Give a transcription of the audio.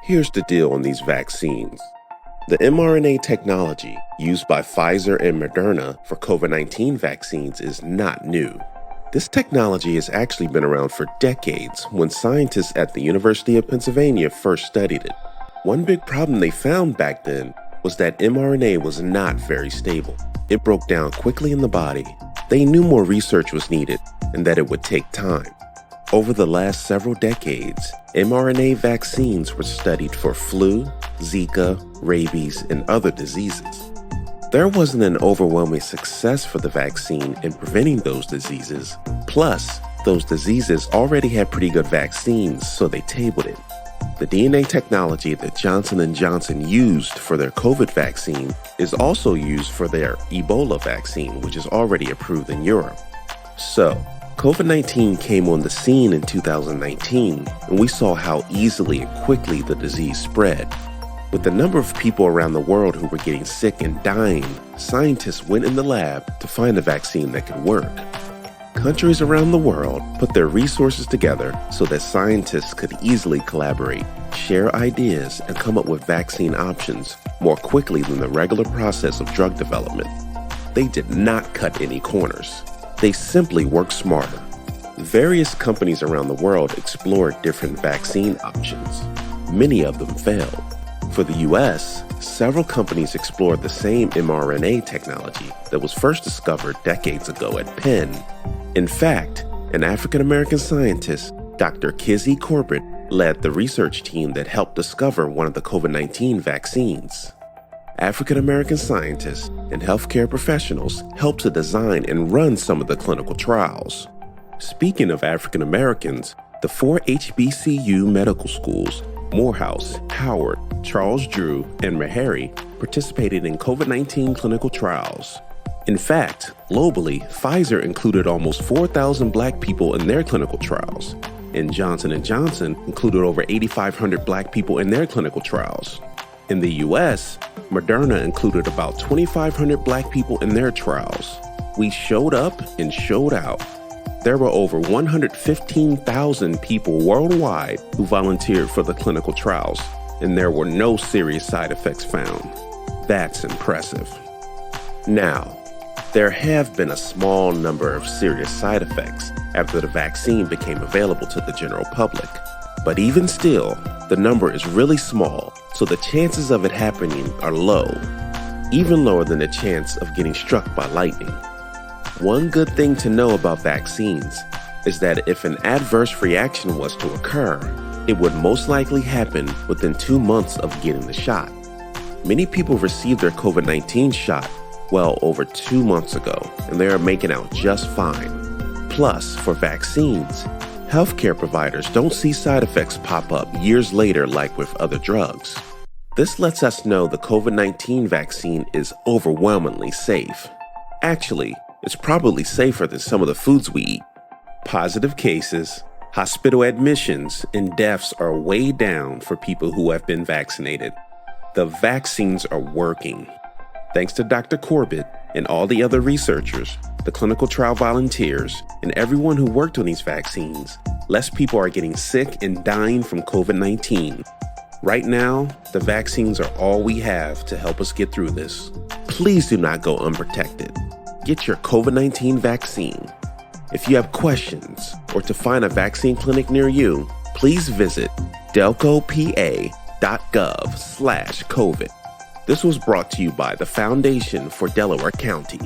Here's the deal on these vaccines. The mRNA technology used by Pfizer and Moderna for COVID-19 vaccines is not new. This technology has actually been around for decades when scientists at the University of Pennsylvania first studied it. One big problem they found back then was that mRNA was not very stable. It broke down quickly in the body. They knew more research was needed and that it would take time. Over the last several decades, mRNA vaccines were studied for flu, Zika, rabies, and other diseases. There wasn't an overwhelming success for the vaccine in preventing those diseases. Plus, those diseases already had pretty good vaccines, so they tabled it. The DNA technology that Johnson & Johnson used for their COVID vaccine is also used for their Ebola vaccine, which is already approved in Europe. So, COVID-19 came on the scene in 2019, and we saw how easily and quickly the disease spread. With the number of people around the world who were getting sick and dying, scientists went in the lab to find a vaccine that could work. Countries around the world put their resources together so that scientists could easily collaborate, share ideas, and come up with vaccine options more quickly than the regular process of drug development. They did not cut any corners. They simply worked smarter. Various companies around the world explored different vaccine options. Many of them failed. For the US, several companies explored the same mRNA technology that was first discovered decades ago at Penn. In fact, an African-American scientist, Dr. Kizzy Corbett, led the research team that helped discover one of the COVID-19 vaccines. African-American scientists and healthcare professionals helped to design and run some of the clinical trials. Speaking of African Americans, the 4 HBCU medical schools, Morehouse, Howard, Charles Drew, and Meharry, participated in COVID-19 clinical trials. In fact, globally, Pfizer included almost 4,000 Black people in their clinical trials, and Johnson & Johnson included over 8,500 Black people in their clinical trials. In the US, Moderna included about 2,500 Black people in their trials. We showed up and showed out. There were over 115,000 people worldwide who volunteered for the clinical trials, and there were no serious side effects found. That's impressive. Now, there have been a small number of serious side effects after the vaccine became available to the general public. But even still, the number is really small, so the chances of it happening are low, even lower than the chance of getting struck by lightning. One good thing to know about vaccines is that if an adverse reaction was to occur, it would most likely happen within 2 months of getting the shot. Many people received their COVID-19 shot well over 2 months ago, and they are making out just fine. Plus, for vaccines, healthcare providers don't see side effects pop up years later like with other drugs. This lets us know the COVID-19 vaccine is overwhelmingly safe. Actually, it's probably safer than some of the foods we eat. Positive cases, hospital admissions, and deaths are way down for people who have been vaccinated. The vaccines are working. Thanks to Dr. Corbett and all the other researchers, the clinical trial volunteers, and everyone who worked on these vaccines, less people are getting sick and dying from COVID-19. Right now, the vaccines are all we have to help us get through this. Please do not go unprotected. Get your COVID-19 vaccine. If you have questions or to find a vaccine clinic near you, please visit delcopa.gov/COVID. This was brought to you by the Foundation for Delaware County.